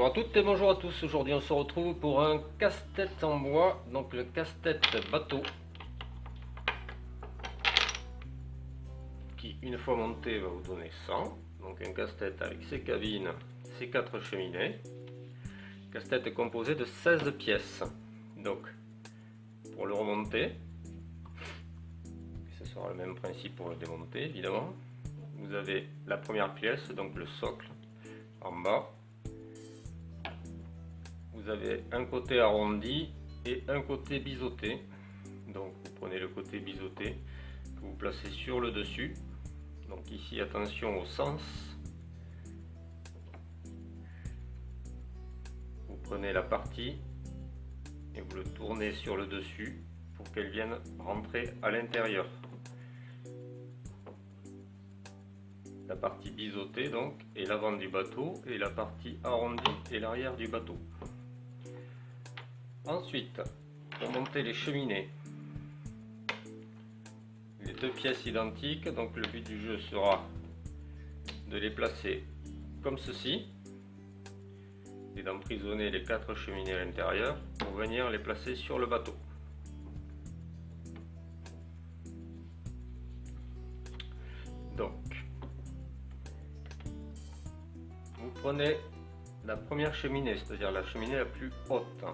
Bonjour à toutes et bonjour à tous. Aujourd'hui on se retrouve pour un casse-tête en bois, donc le casse-tête bateau, qui une fois monté va vous donner 100. Donc un casse-tête avec ses cabines, ses 4 cheminées. Casse-tête composé de 16 pièces. Donc pour le remonter, ce sera le même principe pour le démonter évidemment. Vous avez la première pièce, donc le socle en bas. Vous avez un côté arrondi et un côté biseauté. Donc vous prenez le côté biseauté que vous placez sur le dessus. Donc ici attention au sens. Vous prenez la partie et vous le tournez sur le dessus pour qu'elle vienne rentrer à l'intérieur. La partie biseautée donc est l'avant du bateau et la partie arrondie est l'arrière du bateau. Ensuite, pour monter les cheminées, les deux pièces identiques, donc le but du jeu sera de les placer comme ceci et d'emprisonner les 4 cheminées à l'intérieur pour venir les placer sur le bateau. Donc, vous prenez la première cheminée, c'est-à-dire la cheminée la plus haute,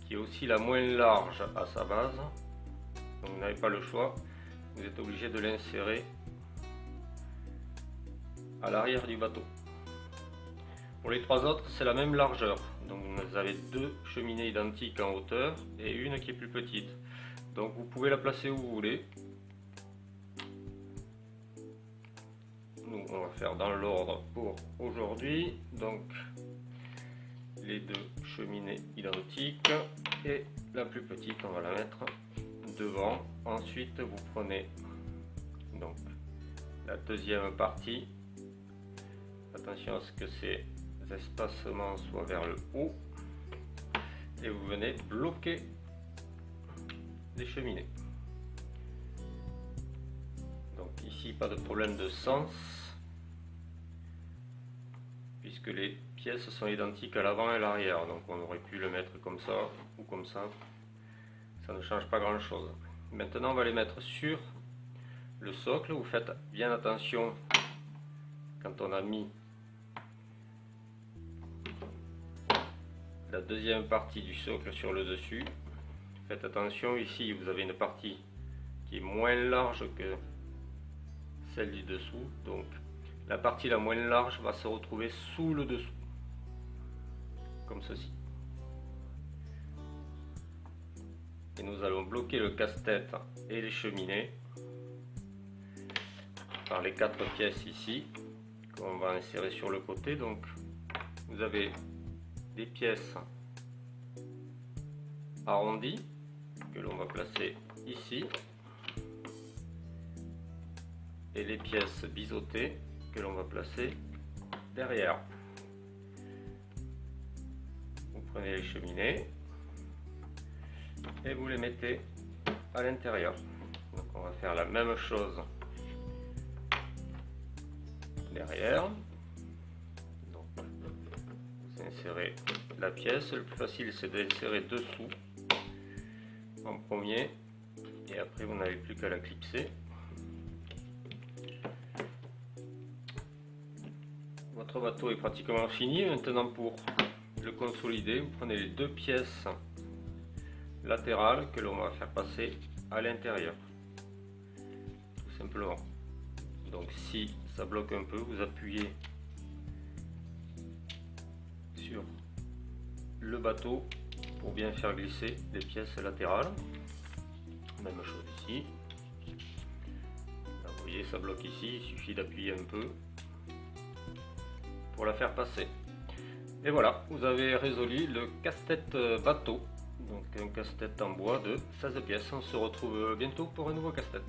qui est aussi la moins large à sa base, donc vous n'avez pas le choix, vous êtes obligé de l'insérer à l'arrière du bateau. Pour les 3 autres, c'est la même largeur, donc vous avez 2 cheminées identiques en hauteur et une qui est plus petite, donc vous pouvez la placer où vous voulez. Nous on va faire dans l'ordre pour aujourd'hui, donc les 2 cheminées identiques et la plus petite on va la mettre devant. Ensuite vous prenez donc la deuxième partie, attention à ce que ces espacements soient vers le haut et vous venez bloquer les cheminées. Donc ici pas de problème de sens puisque les pièces sont identiques à l'avant et à l'arrière, donc on aurait pu le mettre comme ça ou comme ça ne change pas grand chose. Maintenant on va les mettre sur le socle. Vous faites bien attention quand on a mis la deuxième partie du socle sur le dessus, faites attention, ici vous avez une partie qui est moins large que celle du dessous, donc la partie la moins large va se retrouver sous le dessous, comme ceci. Et nous allons bloquer le casse-tête et les cheminées par les 4 pièces ici, qu'on va insérer sur le côté. Donc vous avez des pièces arrondies que l'on va placer ici et les pièces biseautées que l'on va placer derrière. Vous prenez les cheminées et vous les mettez à l'intérieur. Donc on va faire la même chose derrière. Donc vous insérez la pièce, le plus facile c'est d'insérer dessous en premier et après vous n'avez plus qu'à la clipser. Votre bateau est pratiquement fini. Maintenant pour le consolider, vous prenez les 2 pièces latérales que l'on va faire passer à l'intérieur, tout simplement. Donc si ça bloque un peu, vous appuyez sur le bateau pour bien faire glisser les pièces latérales. Même chose ici. Là, vous voyez, ça bloque ici, il suffit d'appuyer un peu pour la faire passer. Et voilà, vous avez résolu le casse-tête bateau, donc un casse-tête en bois de 16 pièces. On se retrouve bientôt pour un nouveau casse-tête.